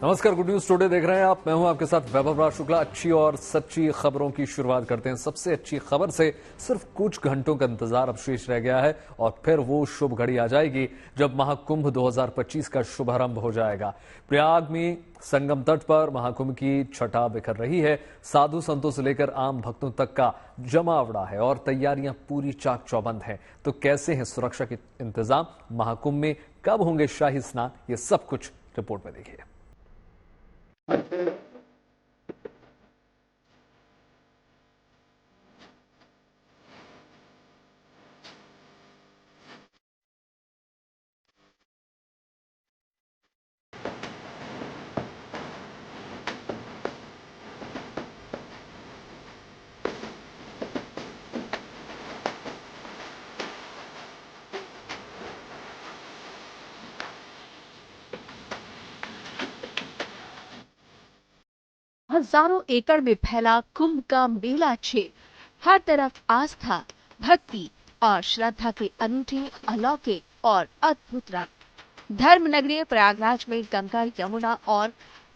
नमस्कार, good news today देख रहे हैं आप। मैं हूं आपके साथ वैभव राज शुक्ला। अच्छी और सच्ची खबरों की शुरुआत करते हैं। सबसे अच्छी खबर से सिर्फ कुछ घंटों का इंतजार अब शेष रह गया है और फिर वो शुभ घड़ी आ जाएगी जब महाकुंभ 2025 का शुभारंभ हो जाएगा। प्रयाग में संगम तट पर महाकुंभ की छटा बिखर रही है। साधु संतों से लेकर आम भक्तों तक का जमावड़ा है और तैयारियां पूरी चाक चौबंद हैं। तो कैसे हैं सुरक्षा के इंतजाम? महाकुंभ में कब होंगे शाही स्नान? ये सब कुछ रिपोर्ट में देखिए। हजारों एकड़ में फैला कुंभ का मेला क्षेत्र, हर तरफ आस्था, भक्ति और श्रद्धा के अनूठे, अलौकिक और अद्भुत रंग। धर्म नगरी प्रयागराज में गंगा, यमुना और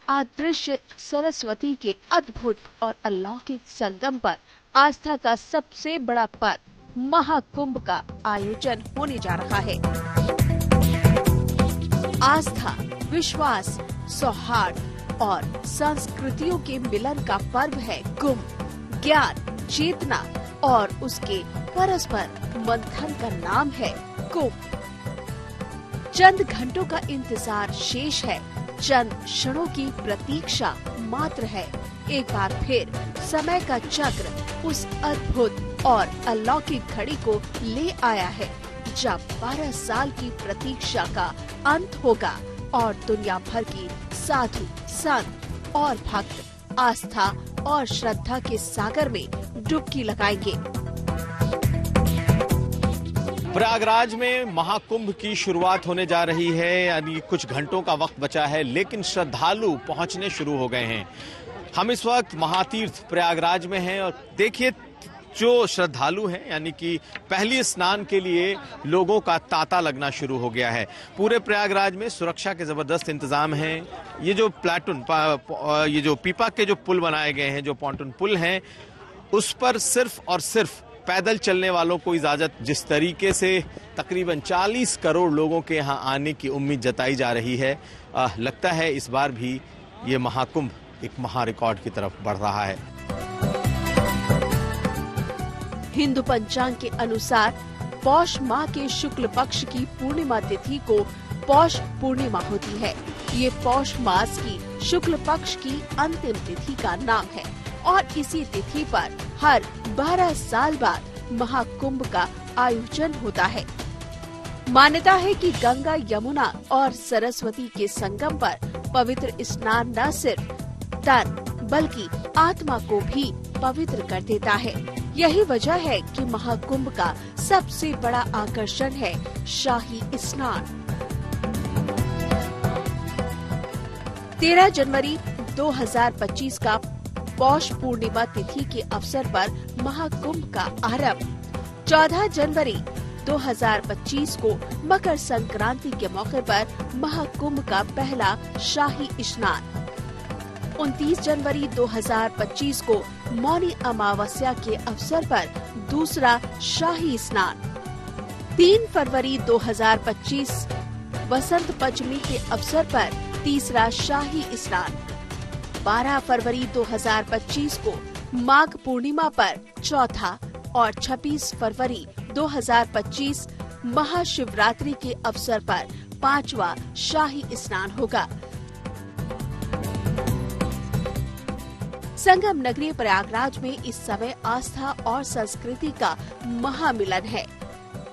अदृश्य सरस्वती के अद्भुत और अलौकिक संगम पर आस्था का सबसे बड़ा पर्व महाकुंभ का आयोजन होने जा रहा है। आस्था, विश्वास, सौहार्द और संस्कृतियों के मिलन का पर्व है कुंभ। ज्ञान, चेतना और उसके परस्पर मंथन का नाम है कुंभ। चंद घंटों का इंतजार शेष है, चंद क्षणों की प्रतीक्षा मात्र है। एक बार फिर समय का चक्र उस अद्भुत और अलौकिक घड़ी को ले आया है जब 12 साल की प्रतीक्षा का अंत होगा और दुनिया भर की साधु, संत और भक्त आस्था और श्रद्धा के सागर में डुबकी लगाएंगे। प्रयागराज में महाकुंभ की शुरुआत होने जा रही है, यानी कुछ घंटों का वक्त बचा है, लेकिन श्रद्धालु पहुंचने शुरू हो गए हैं। हम इस वक्त महातीर्थ प्रयागराज में हैं और देखिए जो श्रद्धालु हैं, यानी कि पहली स्नान के लिए लोगों का तांता लगना शुरू हो गया है। पूरे प्रयागराज में सुरक्षा के जबरदस्त इंतजाम हैं। ये जो ये जो पीपा के जो पुल बनाए गए हैं, जो पॉन्टून पुल हैं, उस पर सिर्फ और सिर्फ पैदल चलने वालों को इजाजत। जिस तरीके से तकरीबन 40 करोड़ लोगों के यहाँ आने की उम्मीद जताई जा रही है, लगता है इस बार भी ये महाकुंभ एक महा रिकॉर्ड की तरफ बढ़ रहा है। हिंदू पंचांग के अनुसार पौष माह के शुक्ल पक्ष की पूर्णिमा तिथि को पौष पूर्णिमा होती है। ये पौष मास की शुक्ल पक्ष की अंतिम तिथि का नाम है और इसी तिथि पर हर 12 साल बाद महाकुंभ का आयोजन होता है। मान्यता है कि गंगा, यमुना और सरस्वती के संगम पर पवित्र स्नान न सिर्फ तन बल्कि आत्मा को भी पवित्र कर देता है। यही वजह है कि महाकुंभ का सबसे बड़ा आकर्षण है शाही स्नान। 13 जनवरी 2025 का पौष पूर्णिमा तिथि के अवसर पर महाकुंभ का आरंभ। 14 जनवरी 2025 को मकर संक्रांति के मौके पर महाकुंभ का पहला शाही स्नान। 29 जनवरी 2025 को मौनी अमावस्या के अवसर पर दूसरा शाही स्नान। 3 फरवरी 2025 वसंत पंचमी के अवसर पर तीसरा शाही स्नान। 12 फरवरी 2025 को माघ पूर्णिमा पर चौथा और 26 फरवरी 2025 महाशिवरात्रि के अवसर पर 5वां शाही स्नान होगा। संगम नगरी प्रयागराज में इस समय आस्था और संस्कृति का महामिलन है,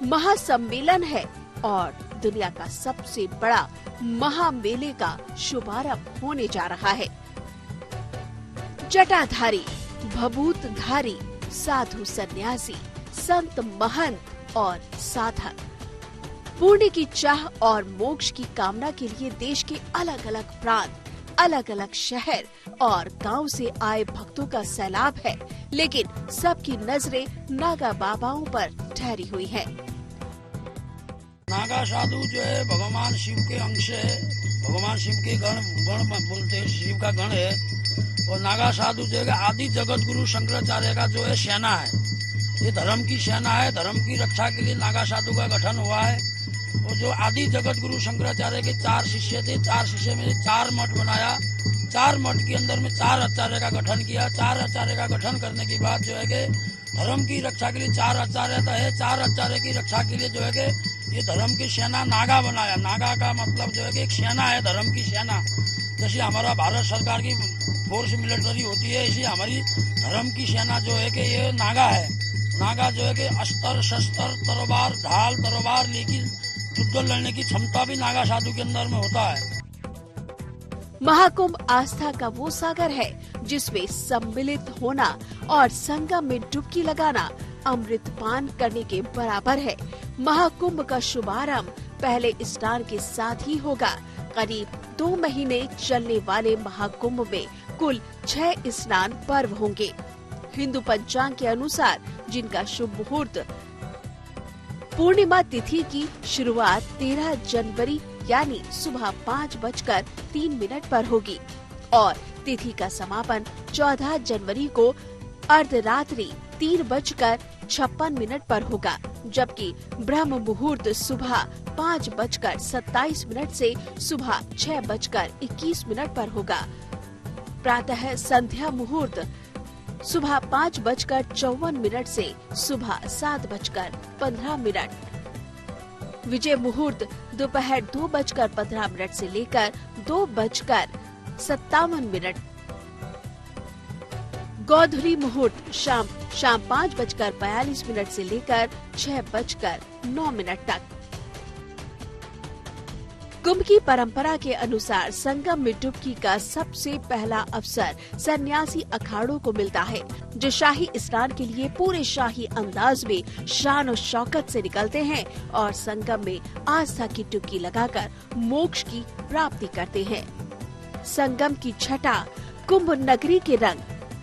महासम्मेलन है और दुनिया का सबसे बड़ा महामेले का शुभारंभ होने जा रहा है। जटाधारी, भभूतधारी, साधु, सन्यासी, संत, महंत और साधक पुण्य की चाह और मोक्ष की कामना के लिए देश के अलग अलग प्रांत, अलग अलग शहर और गांव से आए भक्तों का सैलाब है, लेकिन सबकी नजरें नागा बाबाओं पर ठहरी हुई है। नागा साधु जो है भगवान शिव के अंश है, भगवान शिव के गण बोलते हैं, शिव का गण है। और नागा साधु जो है आदि जगत गुरु शंकराचार्य का जो है सेना है, ये धर्म की सेना है। धर्म की रक्षा के लिए नागा साधु का गठन हुआ है। और जो आदि जगत गुरु शंकराचार्य के 4 शिष्य थे, 4 शिष्य में 4 मठ बनाया। 4 मठ के अंदर में 4 आचार्य का गठन किया। 4 आचार्य का गठन करने के बाद जो है कि धर्म की रक्षा के लिए 4 आचार्य है। 4 आचार्य की रक्षा के लिए जो है कि ये धर्म की सेना नागा बनाया। नागा का मतलब जो है कि एक सेना है, धर्म की सेना। जैसे हमारा भारत सरकार की फोर्स मिलिट्री होती है, इसी हमारी धर्म की सेना जो है कि ये नागा है। नागा जो है कि अस्त्र शस्त्र तलवार ढाल तलवार लेकिन युद्ध लड़ने की क्षमता भी नागा साधु के अंदर में होता है। महाकुंभ आस्था का वो सागर है जिसमें सम्मिलित होना और संगम में डुबकी लगाना अमृत पान करने के बराबर है। महाकुंभ का शुभारंभ पहले स्नान के साथ ही होगा। करीब 2 महीने चलने वाले महाकुंभ में कुल 6 स्नान पर्व होंगे। हिंदू पंचांग के अनुसार जिनका शुभ मुहूर्त पूर्णिमा तिथि की शुरुआत 13 जनवरी यानी सुबह 5:03 पर होगी और तिथि का समापन 14 जनवरी को अर्धरात्रि 3:56 पर होगा, जबकि ब्रह्म मुहूर्त सुबह 5:27 से सुबह 6:21 पर होगा। प्रातः संध्या मुहूर्त सुबह 5:54 से सुबह 7:15। विजय मुहूर्त दोपहर 2:15 से लेकर 2:57। गौधुली मुहूर्त शाम 5:42 से लेकर 6:09 तक। कुंभ की परंपरा के अनुसार संगम में डुबकी का सबसे पहला अवसर सन्यासी अखाड़ों को मिलता है, जो शाही स्नान के लिए पूरे शाही अंदाज में शान और शौकत से निकलते हैं और संगम में आस्था की डुबकी लगाकर मोक्ष की प्राप्ति करते हैं। संगम की छटा, कुंभ नगरी के रंग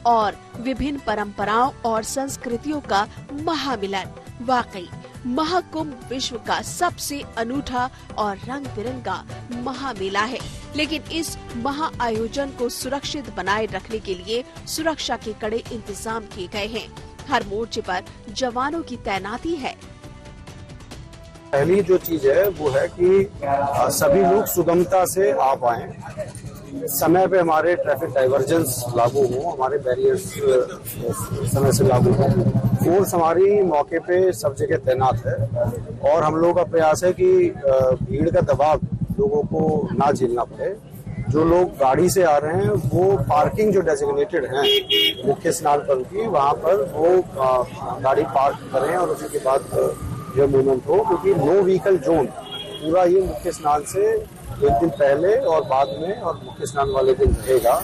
और विभिन्न परंपराओं और संस्कृतियों का महामिलन। वाकई महाकुंभ विश्व का सबसे अनूठा और रंग बिरंगा महामेला है, लेकिन इस महाआयोजन को सुरक्षित बनाए रखने के लिए सुरक्षा के कड़े इंतजाम किए गए हैं। हर मोर्चे पर जवानों की तैनाती है। पहली जो चीज है वो है कि सभी लोग सुगमता से आ पाएं, समय पे हमारे ट्रैफिक डाइवर्जेंस लागू हो, हमारे बैरियर्स समय से लागू हो। फोर्स हमारी मौके पे सब जगह तैनात है और हम लोगों का प्रयास है कि भीड़ का दबाव लोगों को ना झेलना पड़े। जो लोग गाड़ी से आ रहे हैं वो पार्किंग जो डेजिग्नेटेड है मुख्य स्नान पर्व की, वहाँ पर वो गाड़ी पार्क करें और उसी के बाद जो मूवमेंट हो, क्योंकि नो व्हीकल जोन पूरा ये मुख्य स्नान से एक दिन पहले और बाद में और मुख्य स्नान वाले दिन रहेगा।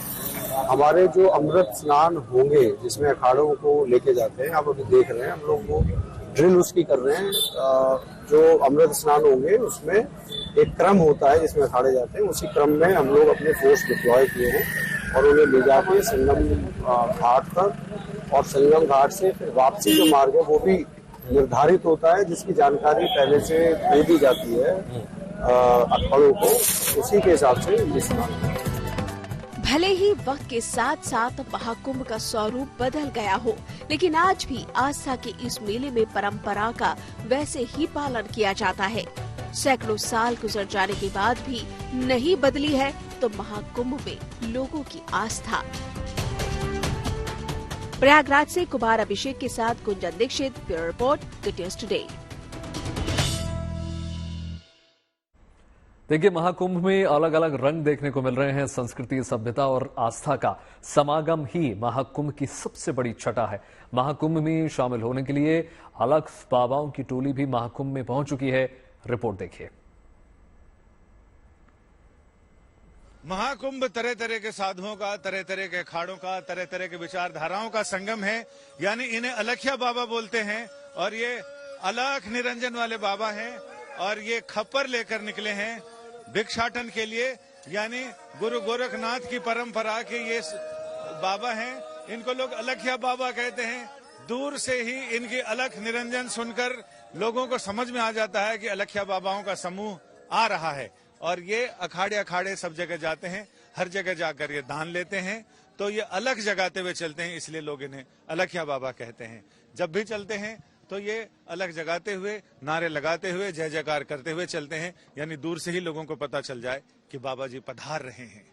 हमारे जो अमृत स्नान होंगे जिसमें अखाड़ों को लेके जाते हैं, आप अभी देख रहे हैं, हम लोग वो ड्रिल उसकी कर रहे हैं। जो अमृत स्नान होंगे उसमें एक क्रम होता है जिसमें अखाड़े जाते हैं, उसी क्रम में हम लोग अपने फोर्स डिप्लॉय किए हैं और उन्हें ले जाके संगम घाट तक और संगम घाट से फिर वापसी जो मार्ग है वो भी निर्धारित होता है, जिसकी जानकारी पहले से दे दी जाती है अखाड़ों को, उसी के हिसाब से ये स्नान। भले ही वक्त के साथ साथ महाकुंभ का स्वरूप बदल गया हो, लेकिन आज भी आस्था के इस मेले में परंपरा का वैसे ही पालन किया जाता है। सैकड़ों साल गुजर जाने के बाद भी नहीं बदली है तो महाकुंभ में लोगों की आस्था। प्रयागराज से कुमार अभिषेक के साथ Kunjan Dixit, bureau report, good news today. देखिए, महाकुंभ में अलग अलग रंग देखने को मिल रहे हैं। संस्कृति, सभ्यता और आस्था का समागम ही महाकुंभ की सबसे बड़ी छटा है। महाकुंभ में शामिल होने के लिए अलग बाबाओं की टोली भी महाकुंभ में पहुंच चुकी है। रिपोर्ट देखिए। महाकुंभ तरह तरह के साधुओं का, तरह तरह के अखाड़ों का, तरह तरह के विचारधाराओं का संगम है। यानी इन्हें अलख्या बाबा बोलते हैं और ये अलख निरंजन वाले बाबा हैं और ये खप्पर लेकर निकले हैं भिक्षाटन के लिए। यानी गुरु गोरखनाथ की परंपरा के ये बाबा हैं। इनको लोग अलख्या बाबा कहते हैं। दूर से ही इनकी अलख निरंजन सुनकर लोगों को समझ में आ जाता है कि अलख्या बाबाओं का समूह आ रहा है और ये अखाड़े अखाड़े सब जगह जाते हैं, हर जगह जाकर ये दान लेते हैं, तो ये अलग जगाते हुए चलते हैं, इसलिए लोग इन्हें अलख्या बाबा कहते हैं। जब भी चलते हैं तो ये अलग जगाते हुए, नारे लगाते हुए, जय जयकार करते हुए चलते हैं, यानी दूर से ही लोगों को पता चल जाए कि बाबा जी पधार रहे हैं।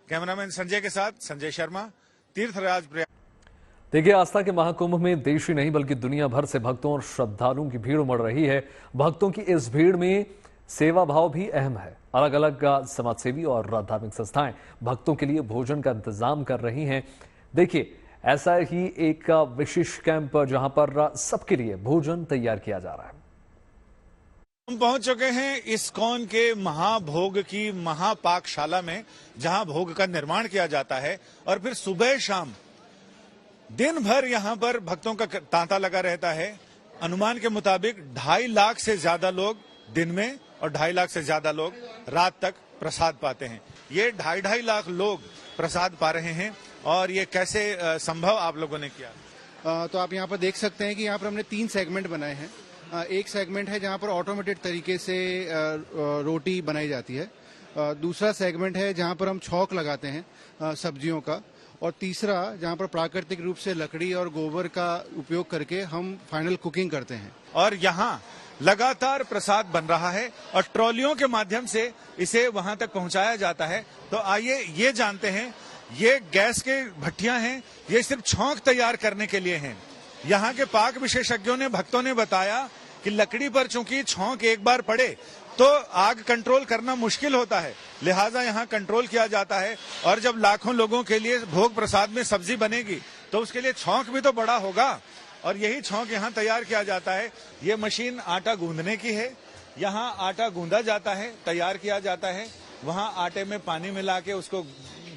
कैमरामैन संजय के साथ संजय शर्मा, तीर्थराज प्रयाग। देखिए, आस्था के महाकुंभ में देश ही नहीं बल्कि दुनिया भर से भक्तों और श्रद्धालुओं की भीड़ उमड़ रही है। भक्तों की इस भीड़ में सेवा भाव भी अहम है। अलग अलग समाजसेवी और धार्मिक संस्थाएं भक्तों के लिए भोजन का इंतजाम कर रही हैं। देखिए, ऐसा ही एक विशेष कैंप जहां पर सबके लिए भोजन तैयार किया जा रहा है। हम पहुंच चुके हैं इस्कॉन के महाभोग की महापाकशाला में, जहां भोग का निर्माण किया जाता है और फिर सुबह शाम दिन भर यहां पर भक्तों का तांता लगा रहता है। अनुमान के मुताबिक 2.5 लाख से ज्यादा लोग दिन में और 2.5 लाख से ज्यादा लोग रात तक प्रसाद पाते हैं। ये 2.5 लाख लोग प्रसाद पा रहे हैं और ये कैसे संभव आप लोगों ने किया? तो आप यहाँ पर देख सकते हैं कि यहाँ पर हमने 3 सेगमेंट बनाए हैं। एक सेगमेंट है जहाँ पर ऑटोमेटेड तरीके से रोटी बनाई जाती है। दूसरा सेगमेंट है जहाँ पर हम छौंक लगाते हैं सब्जियों का, और तीसरा जहाँ पर प्राकृतिक रूप से लकड़ी और गोबर का उपयोग करके हम फाइनल कुकिंग करते हैं। और यहाँ लगातार प्रसाद बन रहा है और ट्रॉलियों के माध्यम से इसे वहां तक पहुंचाया जाता है। तो आइए ये जानते हैं, ये गैस के भट्टियां हैं, ये सिर्फ छौंक तैयार करने के लिए हैं। यहाँ के पाक विशेषज्ञों ने, भक्तों ने बताया कि लकड़ी पर चूंकि छौंक एक बार पड़े तो आग कंट्रोल करना मुश्किल होता है, लिहाजा यहाँ कंट्रोल किया जाता है। और जब लाखों लोगों के लिए भोग प्रसाद में सब्जी बनेगी तो उसके लिए छौंक भी तो बड़ा होगा, और यही छौंक यहाँ तैयार किया जाता है। ये मशीन आटा गूंदने की है, यहाँ आटा गूंदा जाता है, तैयार किया जाता है। वहाँ आटे में पानी मिला के उसको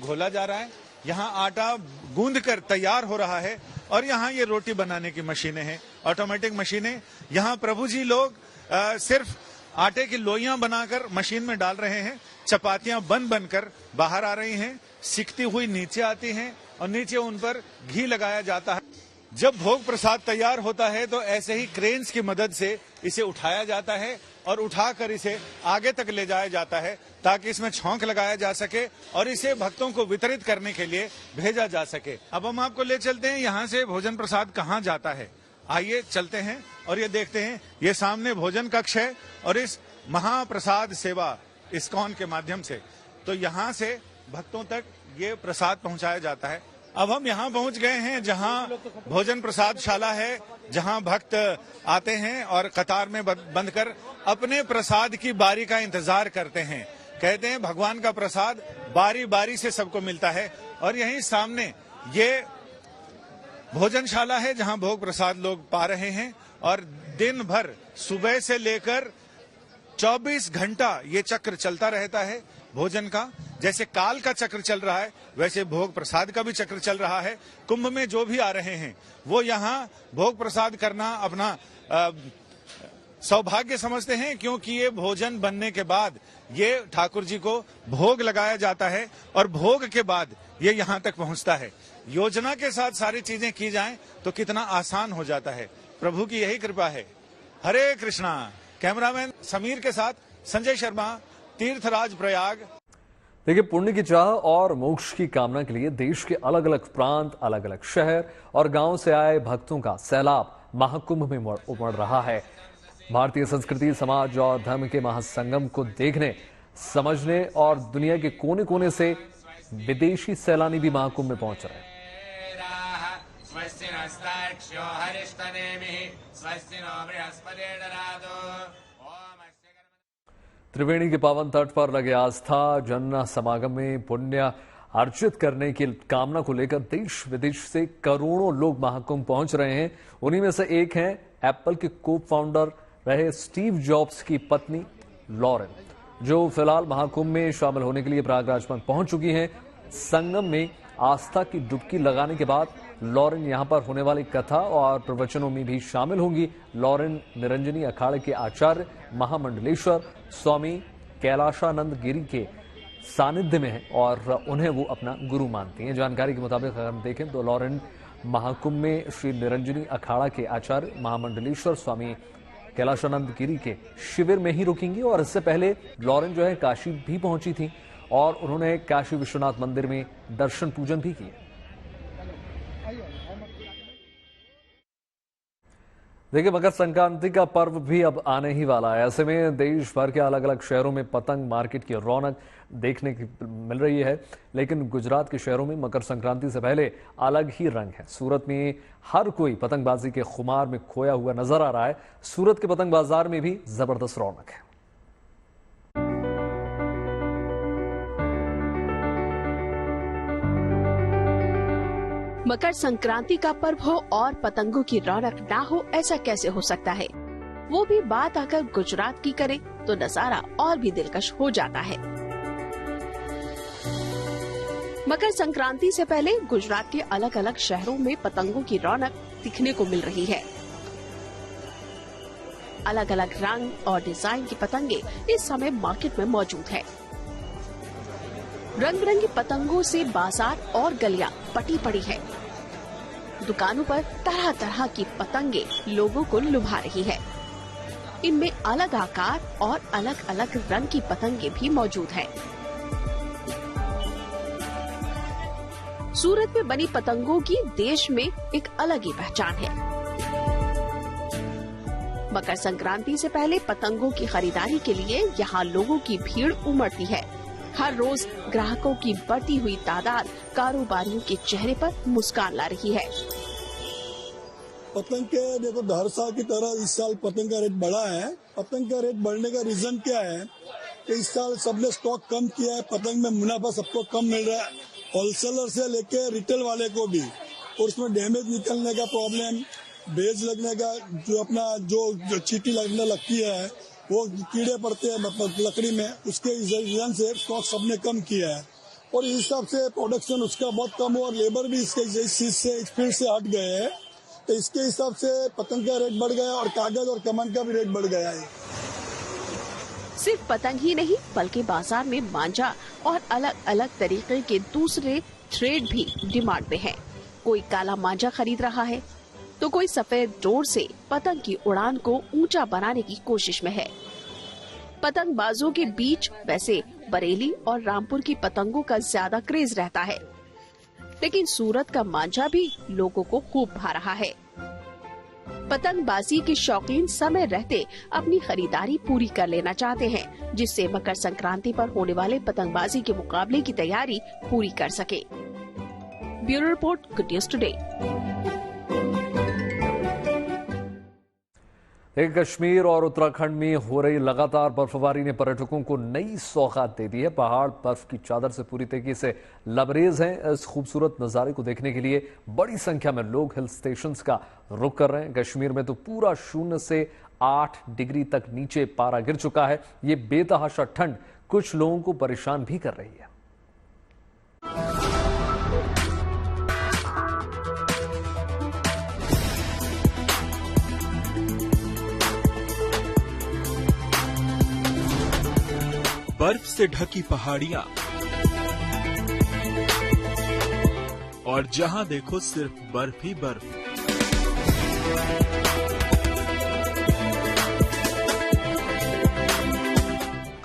घोला जा रहा है, यहाँ आटा गूंद कर तैयार हो रहा है। और यहाँ ये रोटी बनाने की मशीनें हैं, ऑटोमेटिक मशीनें। यहाँ प्रभु जी लोग सिर्फ आटे की लोइयां बनाकर मशीन में डाल रहे हैं, चपातियां बन बनकर बाहर आ रही हैं, सिकती हुई नीचे आती हैं और नीचे उन पर घी लगाया जाता है। जब भोग प्रसाद तैयार होता है तो ऐसे ही क्रेन्स की मदद से इसे उठाया जाता है और उठाकर इसे आगे तक ले जाया जाता है ताकि इसमें छौंक लगाया जा सके और इसे भक्तों को वितरित करने के लिए भेजा जा सके। अब हम आपको ले चलते हैं यहाँ से भोजन प्रसाद कहाँ जाता है। आइए चलते हैं और ये देखते हैं, ये सामने भोजन कक्ष है और इस महाप्रसाद सेवा इस्कॉन के माध्यम से तो यहाँ से भक्तों तक ये प्रसाद पहुंचाया जाता है। अब हम यहाँ पहुंच गए हैं जहाँ भोजन प्रसादशाला है, जहाँ भक्त आते हैं और कतार में बंधकर अपने प्रसाद की बारी का इंतजार करते हैं। कहते हैं भगवान का प्रसाद बारी बारी से सबको मिलता है। और यहीं सामने ये भोजनशाला है जहाँ भोग प्रसाद लोग पा रहे हैं और दिन भर सुबह से लेकर 24 घंटा ये चक्र चलता रहता है भोजन का। जैसे काल का चक्र चल रहा है वैसे भोग प्रसाद का भी चक्र चल रहा है। कुंभ में जो भी आ रहे हैं वो यहाँ भोग प्रसाद करना अपना सौभाग्य समझते हैं, क्योंकि ये भोजन बनने के बाद ये ठाकुर जी को भोग लगाया जाता है और भोग के बाद ये यहाँ तक पहुँचता है। योजना के साथ सारी चीजें की जाएं तो कितना आसान हो जाता है। प्रभु की यही कृपा है। हरे कृष्णा। कैमरामैन समीर के साथ संजय शर्मा, तीर्थराज प्रयाग। देखिए, पुण्य की चाह और मोक्ष की कामना के लिए देश के अलग अलग प्रांत, अलग अलग शहर और गांव से आए भक्तों का सैलाब महाकुंभ में उमड़ रहा है। भारतीय संस्कृति, समाज और धर्म के महासंगम को देखने, समझने और दुनिया के कोने कोने से विदेशी सैलानी भी महाकुंभ में पहुंच रहे हैं। त्रिवेणी के पावन तट पर लगे आस्था जन समागम में पुण्य अर्जित करने की कामना को लेकर देश विदेश से करोड़ों लोग महाकुंभ पहुंच रहे हैं। उन्हीं में से एक हैं एप्पल के को फाउंडर रहे स्टीव जॉब्स की पत्नी लॉरेन, जो फिलहाल महाकुंभ में शामिल होने के लिए प्रयागराज में पहुंच चुकी हैं। संगम में आस्था की डुबकी लगाने के बाद लॉरेन यहां पर होने वाली कथा और प्रवचनों में भी शामिल होंगी। लॉरेन निरंजनी अखाड़े के आचार्य महामंडलेश्वर स्वामी कैलाशानंद गिरी के सानिध्य में है और उन्हें वो अपना गुरु मानती हैं। जानकारी के मुताबिक अगर हम देखें तो लॉरेन महाकुंभ में श्री निरंजनी अखाड़ा के आचार्य महामंडलेश्वर स्वामी कैलाशानंद गिरी के शिविर में ही रुकेंगी और इससे पहले लॉरेन जो है काशी भी पहुंची थी और उन्होंने काशी विश्वनाथ मंदिर में दर्शन पूजन भी किए। देखिए, मकर संक्रांति का पर्व भी अब आने ही वाला है। ऐसे में देश भर के अलग अलग शहरों में पतंग मार्केट की रौनक देखने की मिल रही है, लेकिन गुजरात के शहरों में मकर संक्रांति से पहले अलग ही रंग है। सूरत में हर कोई पतंगबाजी के खुमार में खोया हुआ नजर आ रहा है। सूरत के पतंग बाजार में भी जबरदस्त रौनक है। मकर संक्रांति का पर्व हो और पतंगों की रौनक ना हो, ऐसा कैसे हो सकता है? वो भी बात अगर गुजरात की करें तो नजारा और भी दिलकश हो जाता है। मकर संक्रांति से पहले गुजरात के अलग अलग शहरों में पतंगों की रौनक दिखने को मिल रही है। अलग अलग रंग और डिजाइन की पतंगे इस समय मार्केट में मौजूद है। रंग बिरंगी पतंगों से बाजार और गलियां पटी पड़ी है। दुकानों पर तरह तरह की पतंगे लोगों को लुभा रही है। इनमें अलग आकार और अलग अलग रंग की पतंगे भी मौजूद हैं। सूरत में बनी पतंगों की देश में एक अलग ही पहचान है। मकर संक्रांति से पहले पतंगों की खरीदारी के लिए यहाँ लोगों की भीड़ उमड़ती है। हर रोज ग्राहकों की बढ़ती हुई तादाद कारोबारियों के चेहरे पर मुस्कान ला रही है। पतंग के देखो हर साल की तरह इस साल पतंग का रेट बढ़ा है। पतंग का रेट बढ़ने का रीजन क्या है कि इस साल सबने स्टॉक कम किया है। पतंग में मुनाफा सबको कम मिल रहा है, होलसेलर से लेके रिटेल वाले को भी। और उसमें डैमेज निकलने का प्रॉब्लम, बेज लगने का जो अपना जो चीटी लगने लगती है, वो कीड़े पड़ते हैं लकड़ी में, उसके रीजन से स्टॉक सबने कम किया है। और इस हिसाब से प्रोडक्शन उसका बहुत कम हो और लेबर भी इसके इस चीज से इस फील्ड से हट गए हैं, तो इसके हिसाब से पतंग का रेट बढ़ गया और कागज और कमान का भी रेट बढ़ गया है। सिर्फ पतंग ही नहीं बल्कि बाजार में मांझा और अलग अलग तरीके के दूसरे थ्रेड भी डिमांड में है। कोई काला मांझा खरीद रहा है तो कोई सफेद डोर से पतंग की उड़ान को ऊंचा बनाने की कोशिश में है। पतंगबाजों के बीच वैसे बरेली और रामपुर की पतंगों का ज्यादा क्रेज रहता है, लेकिन सूरत का मांझा भी लोगों को खूब भा रहा है। पतंगबाजी के शौकीन समय रहते अपनी खरीदारी पूरी कर लेना चाहते हैं, जिससे मकर संक्रांति पर होने वाले पतंगबाजी के मुकाबले की तैयारी पूरी कर सके। Bureau report, good news today. Kashmir और उत्तराखंड में हो रही लगातार बर्फबारी ने पर्यटकों को नई सौगात दे दी है। पहाड़ बर्फ की चादर से पूरी तरीके से लबरेज हैं। इस खूबसूरत नजारे को देखने के लिए बड़ी संख्या में लोग हिल स्टेशंस का रुख कर रहे हैं। कश्मीर में तो पूरा 0 से 8 डिग्री तक नीचे पारा गिर चुका है। ये बेतहाशा ठंड कुछ लोगों को परेशान भी कर रही है। बर्फ से ढकी पहाड़ियां और जहां देखो सिर्फ बर्फ ही बर्फ।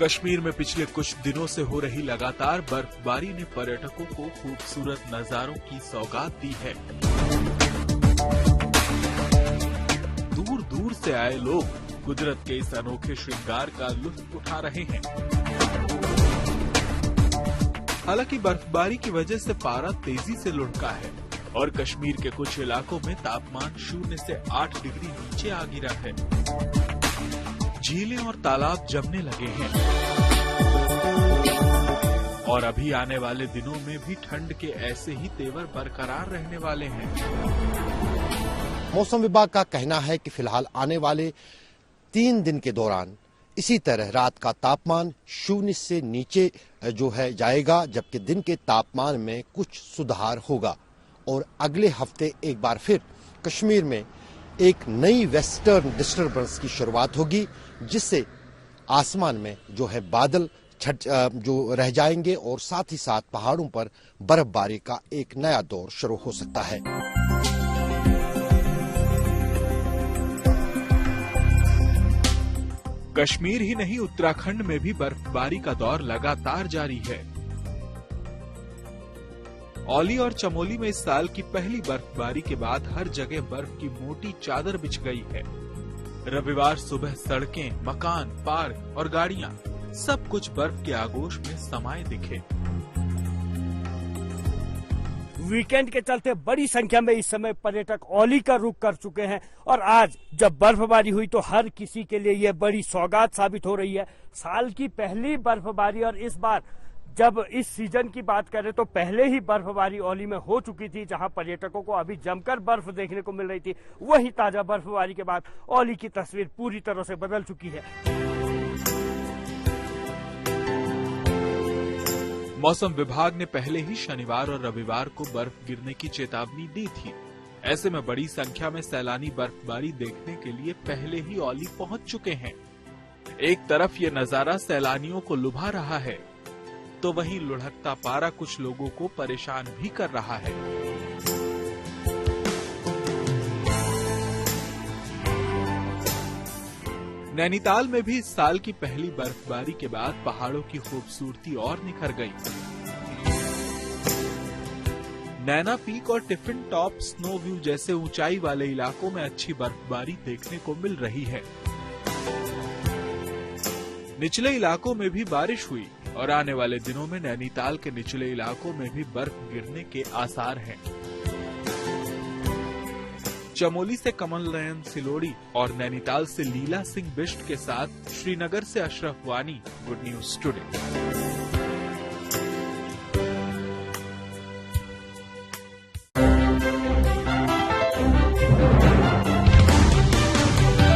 कश्मीर में पिछले कुछ दिनों से हो रही लगातार बर्फबारी ने पर्यटकों को खूबसूरत नजारों की सौगात दी है। दूर दूर से आए लोग कुदरत के इस अनोखे श्रृंगार का लुत्फ उठा रहे हैं। हालांकि बर्फबारी की वजह से पारा तेजी से लुढ़का है और कश्मीर के कुछ इलाकों में तापमान 0 से 8 डिग्री नीचे आ गिरा है। झीलें और तालाब जमने लगे हैं और अभी आने वाले दिनों में भी ठंड के ऐसे ही तेवर बरकरार रहने वाले हैं। मौसम विभाग का कहना है कि फिलहाल आने वाले 3 दिन के दौरान इसी तरह रात का तापमान 0 से नीचे जो है जाएगा, जबकि दिन के तापमान में कुछ सुधार होगा। और अगले हफ्ते एक बार फिर कश्मीर में एक नई वेस्टर्न डिस्टर्बेंस की शुरुआत होगी, जिससे आसमान में जो है बादल जो रह जाएंगे और साथ ही साथ पहाड़ों पर बर्फबारी का एक नया दौर शुरू हो सकता है। कश्मीर ही नहीं, उत्तराखंड में भी बर्फबारी का दौर लगातार जारी है। औली और चमोली में इस साल की पहली बर्फबारी के बाद हर जगह बर्फ की मोटी चादर बिछ गई है। रविवार सुबह सड़कें, मकान, पार्क और गाड़ियां सब कुछ बर्फ के आगोश में समाये दिखे। वीकेंड के चलते बड़ी संख्या में इस समय पर्यटक औली का रुख कर चुके हैं और आज जब बर्फबारी हुई तो हर किसी के लिए यह बड़ी सौगात साबित हो रही है। साल की पहली बर्फबारी और इस बार जब इस सीजन की बात करें तो पहले ही बर्फबारी औली में हो चुकी थी, जहां पर्यटकों को अभी जमकर बर्फ देखने को मिल रही थी। वहीं ताजा बर्फबारी के बाद औली की तस्वीर पूरी तरह से बदल चुकी है। मौसम विभाग ने पहले ही शनिवार और रविवार को बर्फ गिरने की चेतावनी दी थी। ऐसे में बड़ी संख्या में सैलानी बर्फबारी देखने के लिए पहले ही औली पहुंच चुके हैं। एक तरफ ये नजारा सैलानियों को लुभा रहा है तो वहीं लुढ़कता पारा कुछ लोगों को परेशान भी कर रहा है। नैनीताल में भी इस साल की पहली बर्फबारी के बाद पहाड़ों की खूबसूरती और निखर गई। नैना पीक और टिफिन टॉप स्नो व्यू जैसे ऊंचाई वाले इलाकों में अच्छी बर्फबारी देखने को मिल रही है। निचले इलाकों में भी बारिश हुई और आने वाले दिनों में नैनीताल के निचले इलाकों में भी बर्फ गिरने के आसार हैं। चमोली से कमल नयन सिलोड़ी और नैनीताल से लीला सिंह बिष्ट के साथ श्रीनगर से अशरफ वानी, गुड न्यूज टुडे।